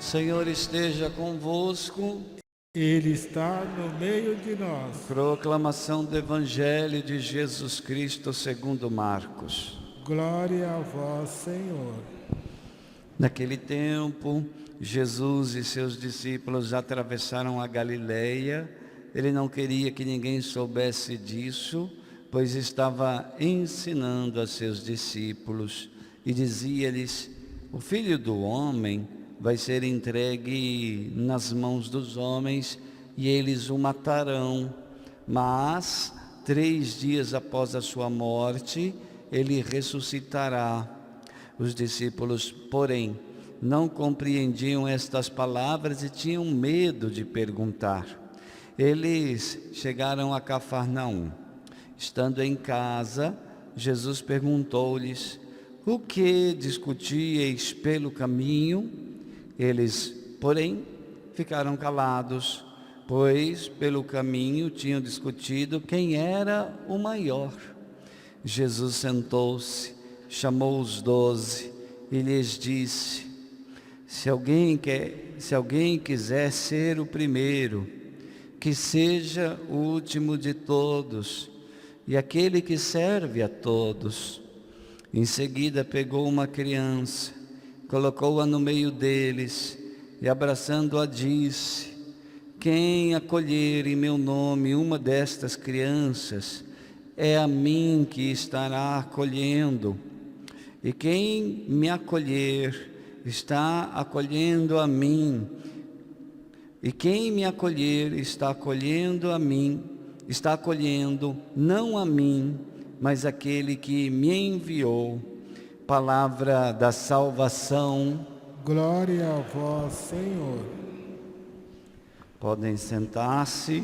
Senhor esteja convosco. Ele está no meio de nós. Proclamação do Evangelho de Jesus Cristo segundo Marcos. Glória a vós, Senhor. Naquele tempo, Jesus e seus discípulos atravessaram a Galileia. Ele não queria que ninguém soubesse disso, pois estava ensinando a seus discípulos e dizia-lhes: o Filho do Homem vai ser entregue nas mãos dos homens e eles o matarão, mas 3 dias após a sua morte, ele ressuscitará. Os discípulos, porém, não compreendiam estas palavras e tinham medo de perguntar. Eles chegaram a Cafarnaum. Estando em casa, Jesus perguntou-lhes: o que discutíeis pelo caminho? Eles, porém, ficaram calados, pois pelo caminho tinham discutido quem era o maior. Jesus sentou-se, chamou os 12 e lhes disse: se alguém quiser ser o primeiro, que seja o último de todos e aquele que serve a todos. Em seguida pegou uma criança, colocou-a no meio deles e, abraçando-a, disse: quem acolher em meu nome uma destas crianças, é a mim que estará acolhendo, e quem me acolher está acolhendo a mim, e quem me acolher está acolhendo a mim, está acolhendo não a mim, mas aquele que me enviou. Palavra da salvação. Glória a vós, Senhor. Podem sentar-se.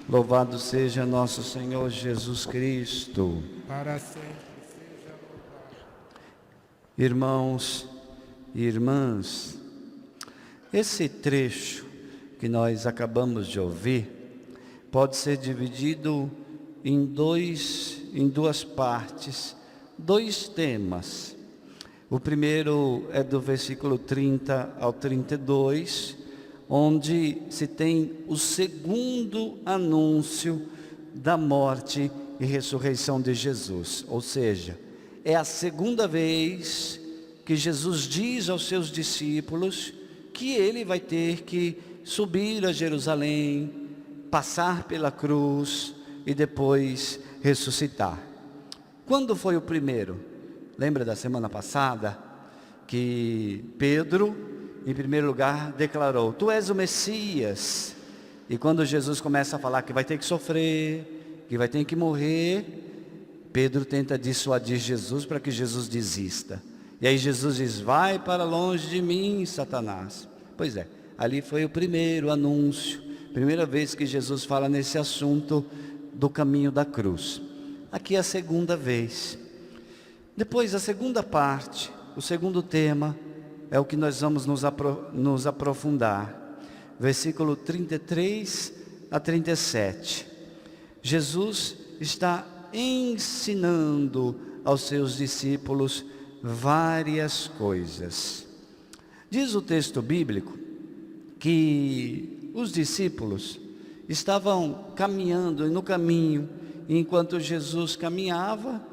Louvado seja nosso Senhor Jesus Cristo. Para sempre seja louvado. Irmãos e irmãs, esse trecho que nós acabamos de ouvir pode ser dividido em duas partes, 2 temas. O primeiro é do versículo 30 ao 32, onde se tem o segundo anúncio da morte e ressurreição de Jesus. Ou seja, é a segunda vez que Jesus diz aos seus discípulos que ele vai ter que subir a Jerusalém, passar pela cruz e depois ressuscitar. Quando foi o primeiro? Lembra da semana passada que Pedro, em primeiro lugar, declarou: tu és o Messias. E quando Jesus começa a falar que vai ter que sofrer, que vai ter que morrer, Pedro tenta dissuadir Jesus para que Jesus desista. E aí Jesus diz: vai para longe de mim, Satanás. Pois é, ali foi o primeiro anúncio, primeira vez que Jesus fala nesse assunto do caminho da cruz. Aqui é a segunda vez. Depois, a segunda parte, o segundo tema, é o que nós vamos nos aprofundar. Versículo 33 a 37. Jesus está ensinando aos seus discípulos várias coisas. Diz o texto bíblico que os discípulos estavam caminhando no caminho, e enquanto Jesus caminhava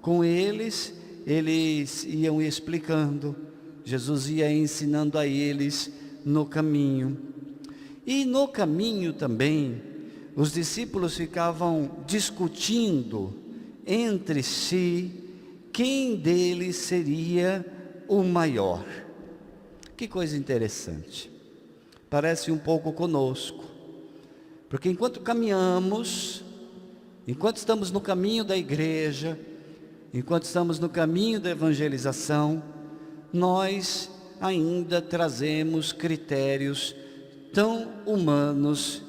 com eles, eles iam explicando, Jesus ia ensinando a eles no caminho. E no caminho também, os discípulos ficavam discutindo entre si quem deles seria o maior. Que coisa interessante. Parece um pouco conosco, porque enquanto caminhamos, enquanto estamos no caminho da igreja, enquanto estamos no caminho da evangelização, nós ainda trazemos critérios tão humanos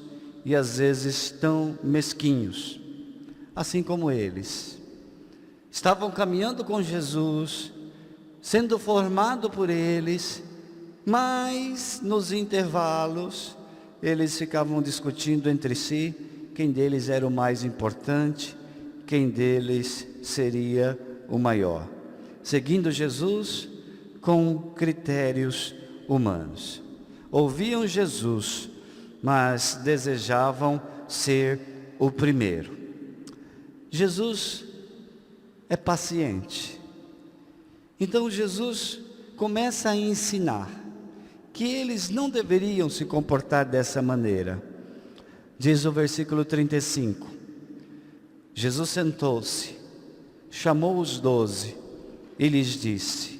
e às vezes tão mesquinhos, assim como eles. Estavam caminhando com Jesus, sendo formado por eles, mas nos intervalos eles ficavam discutindo entre si quem deles era o mais importante, quem deles seria o maior, seguindo Jesus com critérios humanos. ouviam Jesus, mas desejavam ser o primeiro. Jesus é paciente. Então Jesus começa a ensinar que eles não deveriam se comportar dessa maneira. Diz o versículo 35. Jesus sentou-se, chamou os 12 e lhes disse: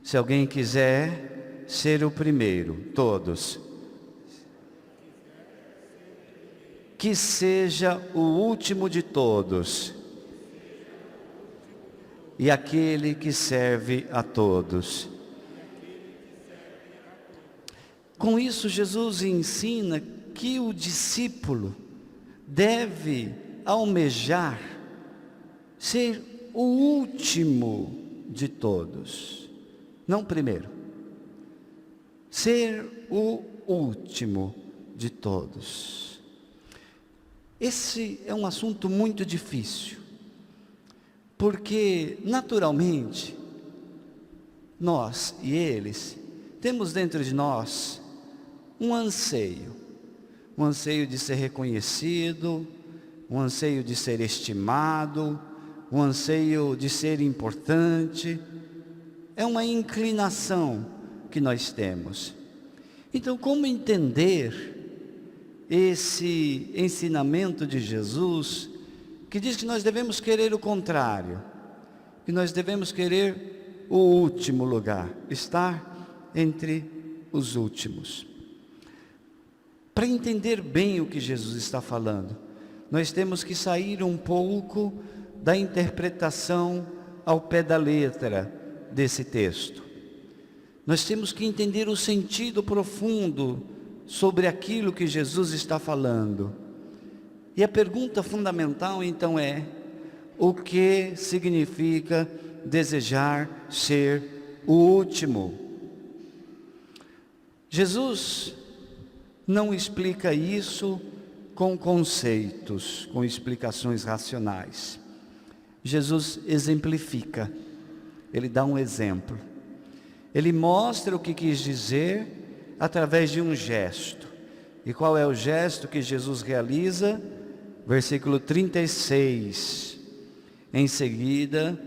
se alguém quiser ser o primeiro, todos, que seja o último de todos e aquele que serve a todos. Com isso, Jesus ensina que o discípulo deve almejar ser o último de todos, não o primeiro. Ser o último de todos. Esse é um assunto muito difícil, porque naturalmente nós e eles temos dentro de nós um anseio de ser reconhecido, um anseio de ser estimado, um anseio de ser importante. É uma inclinação que nós temos. Então, como entender esse ensinamento de Jesus, que diz que nós devemos querer o contrário, que nós devemos querer o último lugar, estar entre os últimos? Para entender bem o que Jesus está falando, nós temos que sair um pouco da interpretação ao pé da letra desse texto. Nós temos que entender o sentido profundo sobre aquilo que Jesus está falando. E a pergunta fundamental então é: o que significa desejar ser o último? Jesus não explica isso com conceitos, com explicações racionais. Jesus exemplifica, ele dá um exemplo. Ele mostra o que quis dizer através de um gesto. E qual é o gesto que Jesus realiza? Versículo 36. Em seguida,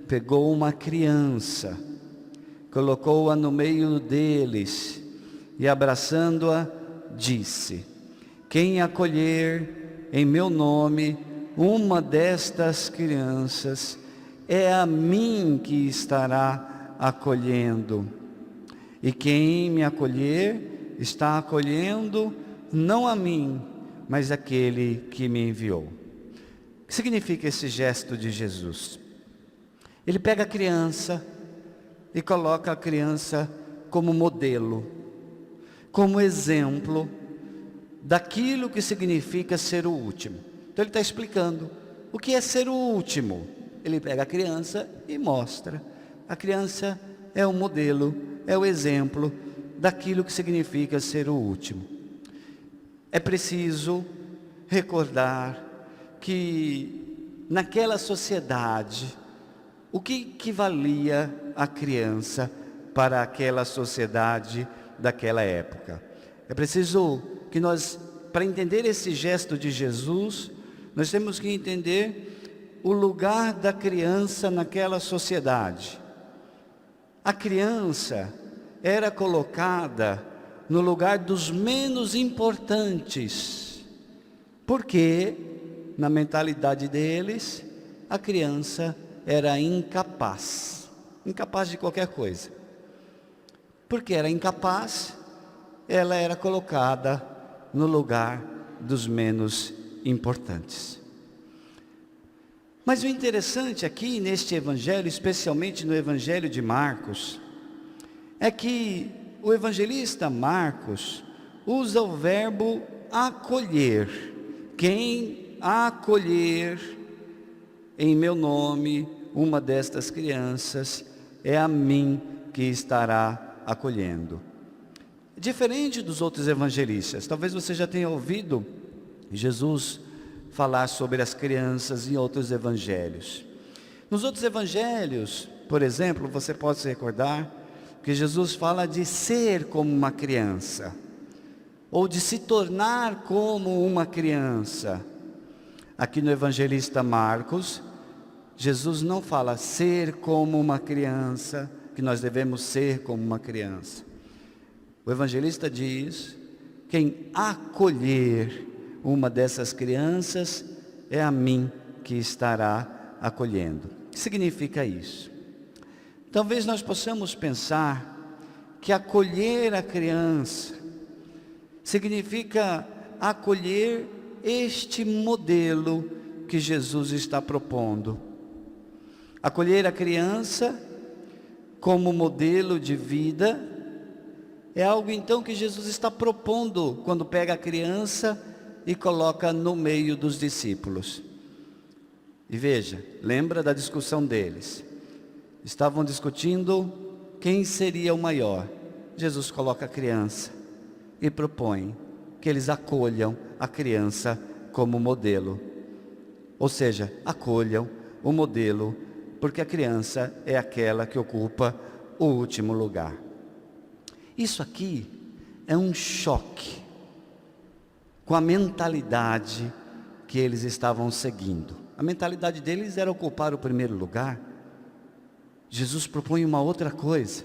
pegou uma criança, colocou-a no meio deles e, abraçando-a, disse: quem acolher em meu nome uma destas crianças, é a mim que estará acolhendo. E quem me acolher, está acolhendo não a mim, mas aquele que me enviou. O que significa esse gesto de Jesus? Ele pega a criança e coloca a criança como modelo, como exemplo daquilo que significa ser o último. Então ele está explicando o que é ser o último. Ele pega a criança e mostra. A criança é o modelo, é o exemplo daquilo que significa ser o último. É preciso recordar que naquela sociedade, o que valia a criança para aquela sociedade daquela época? É preciso que nós, para entender esse gesto de Jesus, nós temos que entender o lugar da criança naquela sociedade. A criança era colocada no lugar dos menos importantes, porque na mentalidade deles, a criança era incapaz de qualquer coisa. Porque era incapaz, ela era colocada no lugar dos menos importantes. Mas o interessante aqui neste evangelho, especialmente no evangelho de Marcos, é que o evangelista Marcos usa o verbo acolher. Quem acolher em meu nome uma destas crianças, é a mim que estará acolhendo. Diferente dos outros evangelistas, talvez você já tenha ouvido Jesus falar sobre as crianças em outros evangelhos. Nos outros evangelhos, por exemplo, você pode se recordar, que Jesus fala de ser como uma criança, ou de se tornar como uma criança. Aqui no evangelista Marcos, Jesus não fala ser como uma criança, que nós devemos ser como uma criança. O evangelista diz: quem acolher uma dessas crianças, é a mim que estará acolhendo. O que significa isso? Talvez nós possamos pensar que acolher a criança significa acolher este modelo que Jesus está propondo. Acolher a criança como modelo de vida é algo então que Jesus está propondo quando pega a criança e coloca no meio dos discípulos. E veja, lembra da discussão deles? Estavam discutindo quem seria o maior. Jesus coloca a criança e propõe que eles acolham a criança como modelo. Ou seja, acolham o modelo, porque a criança é aquela que ocupa o último lugar. Isso aqui é um choque com a mentalidade que eles estavam seguindo. A mentalidade deles era ocupar o primeiro lugar. Jesus propõe uma outra coisa,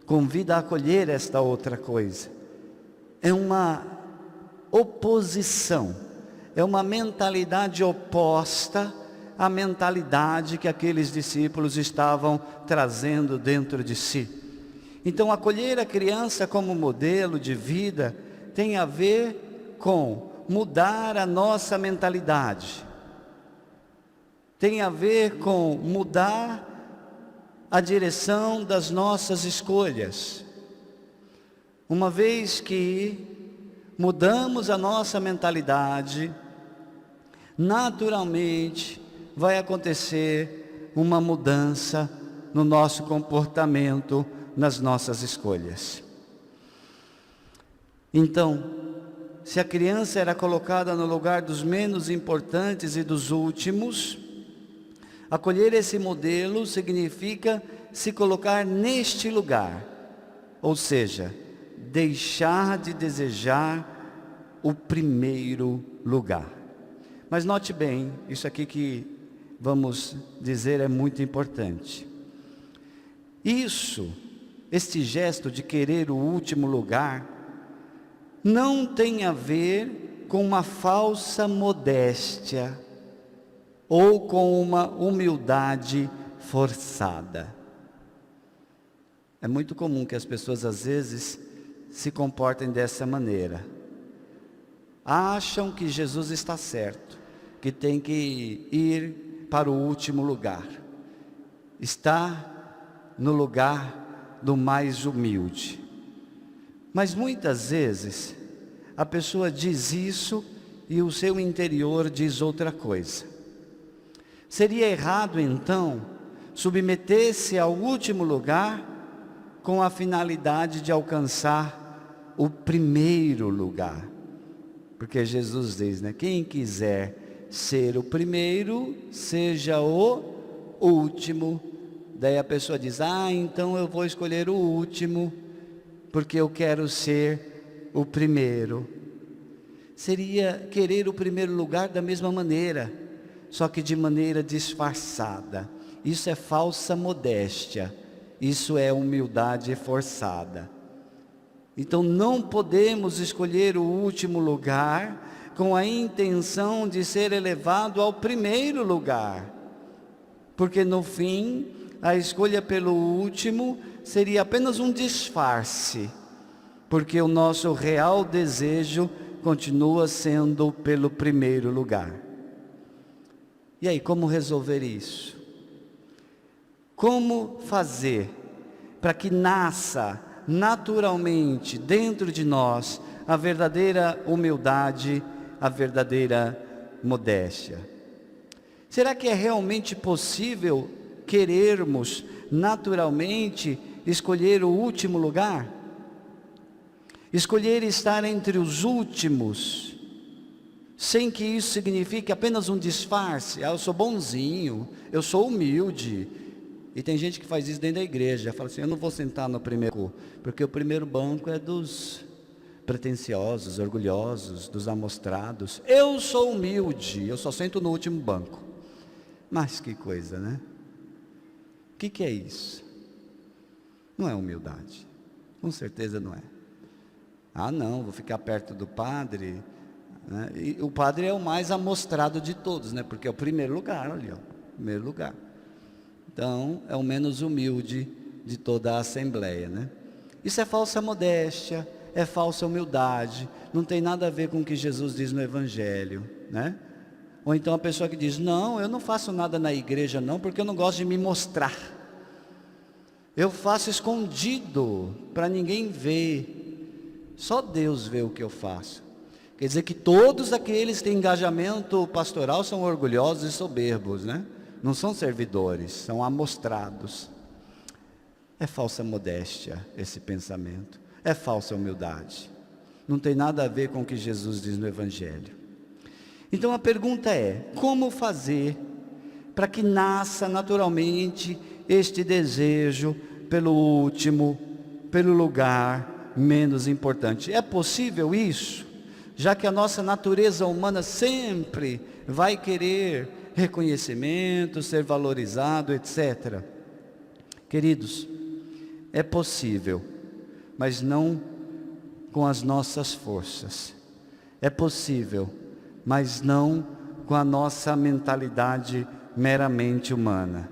convida a acolher esta outra coisa. É uma oposição, é uma mentalidade oposta à mentalidade que aqueles discípulos estavam trazendo dentro de si. Então, acolher a criança como modelo de vida tem a ver com mudar a nossa mentalidade, tem a ver com mudar a direção das nossas escolhas. Uma vez que mudamos a nossa mentalidade, naturalmente vai acontecer uma mudança no nosso comportamento, nas nossas escolhas. Então, se a criança era colocada no lugar dos menos importantes e dos últimos, acolher esse modelo significa se colocar neste lugar, ou seja, deixar de desejar o primeiro lugar. Mas note bem, isso aqui que vamos dizer é muito importante. Este gesto de querer o último lugar, não tem a ver com uma falsa modéstia, ou com uma humildade forçada. É muito comum que as pessoas às vezes se comportem dessa maneira. Acham que Jesus está certo, que tem que ir para o último lugar. Está no lugar do mais humilde. Mas muitas vezes a pessoa diz isso e o seu interior diz outra coisa. Seria errado então submeter-se ao último lugar com a finalidade de alcançar o primeiro lugar. Porque Jesus diz, quem quiser ser o primeiro, seja o último. Daí a pessoa diz, então eu vou escolher o último, porque eu quero ser o primeiro. Seria querer o primeiro lugar da mesma maneira, só que de maneira disfarçada. Isso é falsa modéstia, isso é humildade forçada. Então não podemos escolher o último lugar com a intenção de ser elevado ao primeiro lugar, porque no fim a escolha pelo último seria apenas um disfarce, porque o nosso real desejo continua sendo pelo primeiro lugar. E aí, como resolver isso? Como fazer para que nasça naturalmente dentro de nós a verdadeira humildade, a verdadeira modéstia? Será que é realmente possível querermos naturalmente escolher o último lugar? Escolher estar entre os últimos, sem que isso signifique apenas um disfarce. Eu sou bonzinho, eu sou humilde, E tem gente que faz isso dentro da igreja, fala assim, eu não vou sentar no primeiro banco, porque o primeiro banco é dos pretensiosos, orgulhosos, dos amostrados. Eu sou humilde, eu só sento no último banco. Mas que coisa, né? O que é isso? Não é humildade, com certeza não é. Ah não, vou ficar perto do padre, né? E o padre é o mais amostrado de todos, né? Porque é o primeiro lugar, olha, primeiro lugar. Então é o menos humilde de toda a assembleia, né? Isso é falsa modéstia, é falsa humildade, não tem nada a ver com o que Jesus diz no Evangelho, né? Ou então a pessoa que diz, não, eu não faço nada na igreja não, porque eu não gosto de me mostrar. Eu faço escondido, para ninguém ver. Só Deus vê o que eu faço. Quer dizer que todos aqueles que têm engajamento pastoral são orgulhosos e soberbos, né? Não são servidores, são amostrados. É falsa modéstia esse pensamento. É falsa humildade. Não tem nada a ver com o que Jesus diz no Evangelho. Então a pergunta é, como fazer para que nasça naturalmente este desejo pelo último, pelo lugar menos importante? É possível isso? Já que a nossa natureza humana sempre vai querer reconhecimento, ser valorizado, etc. Queridos, é possível, mas não com as nossas forças. É possível, mas não com a nossa mentalidade meramente humana.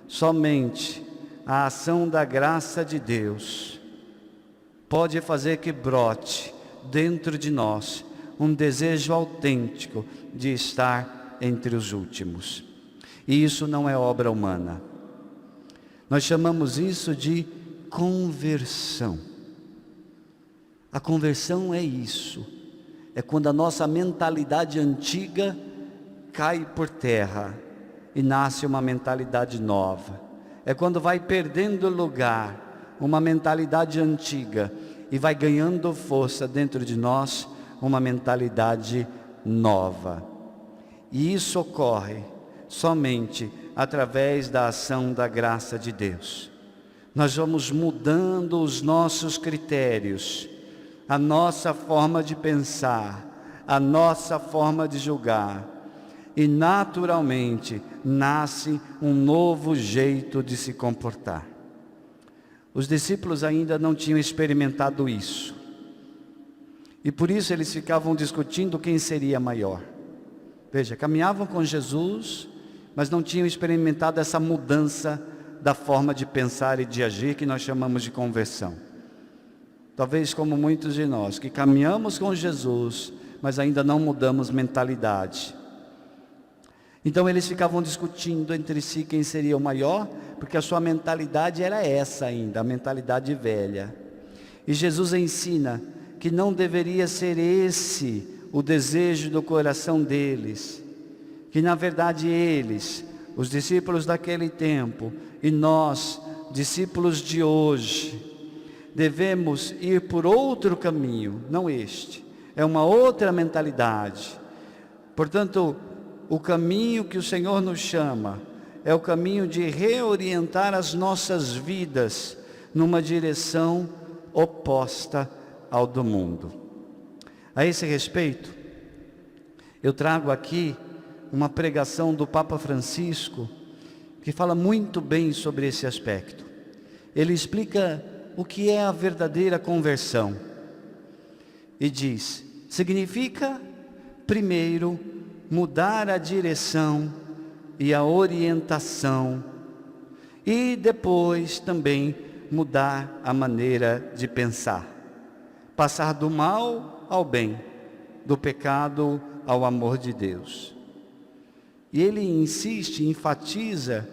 Somente a ação da graça de Deus pode fazer que brote dentro de nós um desejo autêntico de estar entre os últimos. E isso não é obra humana. Nós chamamos isso de conversão. A conversão é isso. É quando a nossa mentalidade antiga cai por terra e nasce uma mentalidade nova. É quando vai perdendo lugar uma mentalidade antiga e vai ganhando força dentro de nós uma mentalidade nova. E isso ocorre somente através da ação da graça de Deus. Nós vamos mudando os nossos critérios, a nossa forma de pensar, a nossa forma de julgar, e naturalmente nasce um novo jeito de se comportar. Os discípulos ainda não tinham experimentado isso, e por isso eles ficavam discutindo quem seria maior. Veja, caminhavam com Jesus, mas não tinham experimentado essa mudança da forma de pensar e de agir que nós chamamos de conversão. Talvez como muitos de nós, que caminhamos com Jesus, mas ainda não mudamos mentalidade. Então eles ficavam discutindo entre si quem seria o maior, porque a sua mentalidade era essa ainda, a mentalidade velha. E Jesus ensina que não deveria ser esse o desejo do coração deles, que na verdade eles, os discípulos daquele tempo, e nós, discípulos de hoje, devemos ir por outro caminho, não este, é uma outra mentalidade. Portanto, o caminho que o Senhor nos chama é o caminho de reorientar as nossas vidas numa direção oposta ao do mundo. A esse respeito, eu trago aqui uma pregação do Papa Francisco, que fala muito bem sobre esse aspecto. Ele explica o que é a verdadeira conversão. E diz, significa, primeiro, mudar a direção e a orientação, e depois também mudar a maneira de pensar. Passar do mal ao bem, do pecado ao amor de Deus. E ele insiste, enfatiza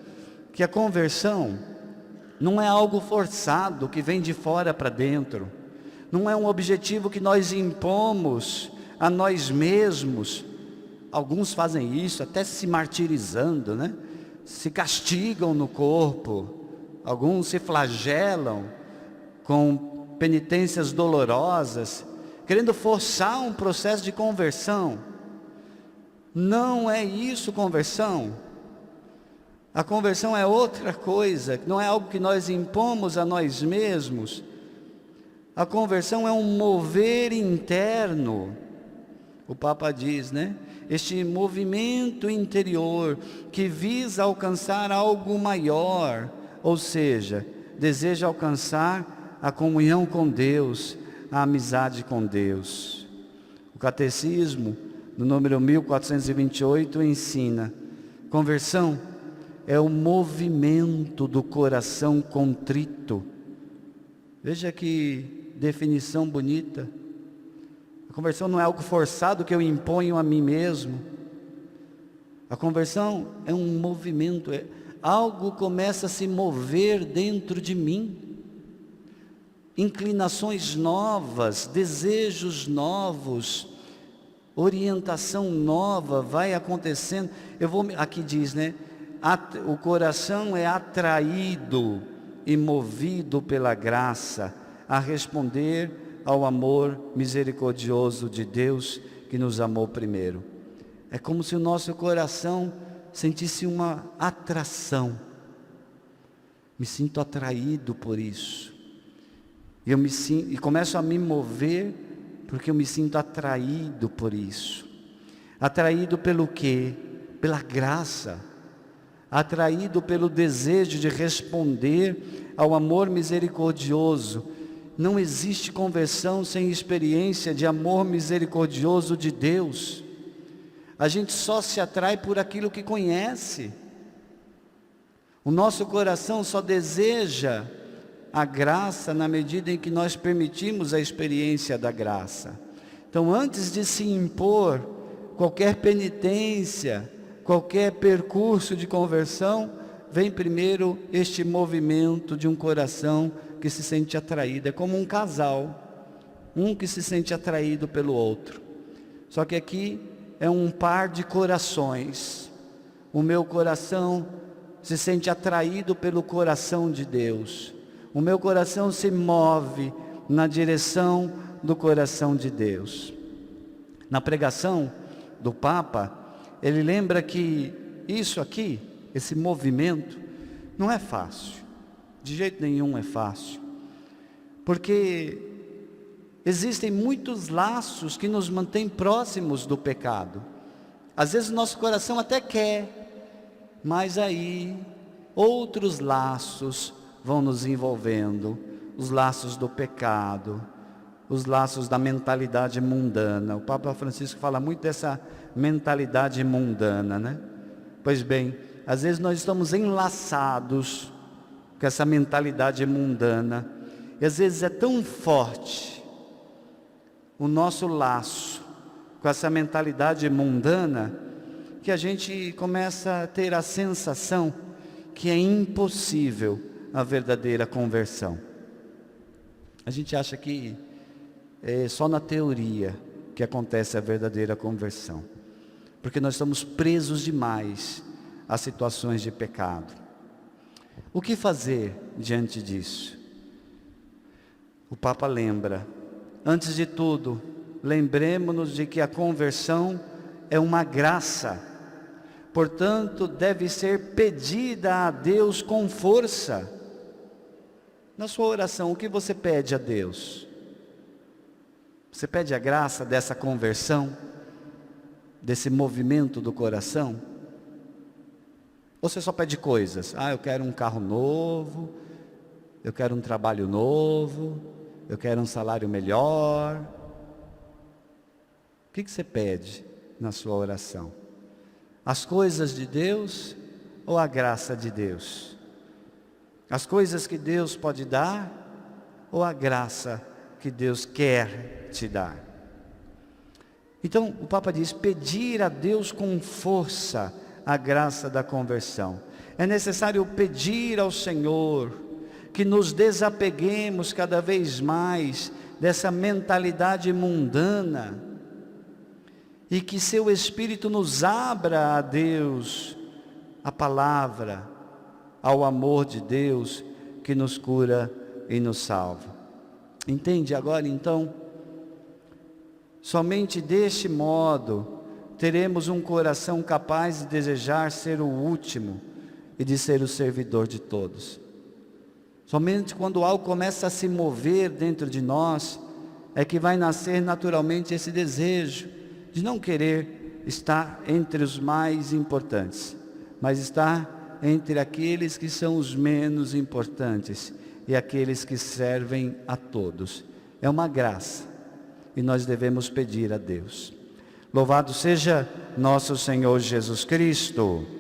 que a conversão não é algo forçado que vem de fora para dentro, não é um objetivo que nós impomos a nós mesmos. Alguns fazem isso até se martirizando, né? Se castigam no corpo, alguns se flagelam com penitências dolorosas, querendo forçar um processo de conversão. Não é isso conversão. A conversão é outra coisa, não é algo que nós impomos a nós mesmos. A conversão é um mover interno. O Papa diz, né? Este movimento interior que visa alcançar algo maior, ou seja, deseja alcançar a comunhão com Deus, a amizade com Deus. O Catecismo, no número 1428, ensina: conversão é o movimento do coração contrito. Veja que definição bonita. A conversão não é algo forçado que eu imponho a mim mesmo. A conversão é um movimento, algo começa a se mover dentro de mim. Inclinações novas, desejos novos, orientação nova vai acontecendo. Aqui diz, né? O coração é atraído e movido pela graça a responder ao amor misericordioso de Deus que nos amou primeiro. É como se o nosso coração sentisse uma atração. Me sinto atraído por isso. E começo a me mover porque eu me sinto atraído por isso. Atraído pelo quê? Pela graça. Atraído pelo desejo de responder ao amor misericordioso. Não existe conversão sem experiência de amor misericordioso de Deus. A gente só se atrai por aquilo que conhece. O nosso coração só deseja a graça na medida em que nós permitimos a experiência da graça. Então, antes de se impor qualquer penitência, qualquer percurso de conversão, vem primeiro este movimento de um coração que se sente atraído. É como um casal, um que se sente atraído pelo outro. Só que aqui é um par de corações. O meu coração se sente atraído pelo coração de Deus. O meu coração se move na direção do coração de Deus. Na pregação do Papa, ele lembra que isso aqui, esse movimento, não é fácil. De jeito nenhum é fácil. Porque existem muitos laços que nos mantêm próximos do pecado. Às vezes o nosso coração até quer, mas aí outros laços vão nos envolvendo. Os laços do pecado, os laços da mentalidade mundana. O Papa Francisco fala muito dessa mentalidade mundana, né? Pois bem, às vezes nós estamos enlaçados com essa mentalidade mundana. E às vezes é tão forte o nosso laço com essa mentalidade mundana, que a gente começa a ter a sensação que é impossível a verdadeira conversão. A gente acha que é só na teoria que acontece a verdadeira conversão, porque nós estamos presos demais a situações de pecado. O que fazer diante disso? O Papa lembra, antes de tudo, lembremos-nos de que a conversão é uma graça, portanto deve ser pedida a Deus com força. Na sua oração, o que você pede a Deus? Você pede a graça dessa conversão, desse movimento do coração? Ou você só pede coisas? Eu quero um carro novo, eu quero um trabalho novo, eu quero um salário melhor. O que você pede na sua oração? As coisas de Deus ou a graça de Deus? As coisas que Deus pode dar ou a graça que Deus quer te dar? Então o Papa diz, pedir a Deus com força a graça da conversão. É necessário pedir ao Senhor que nos desapeguemos cada vez mais dessa mentalidade mundana e que seu Espírito nos abra a Deus, a palavra, ao amor de Deus que nos cura e nos salva. Entende agora então? Somente deste modo teremos um coração capaz de desejar ser o último e de ser o servidor de todos. Somente quando algo começa a se mover dentro de nós, é que vai nascer naturalmente esse desejo de não querer estar entre os mais importantes, mas estar entre aqueles que são os menos importantes e aqueles que servem a todos. É uma graça e nós devemos pedir a Deus. Louvado seja nosso Senhor Jesus Cristo.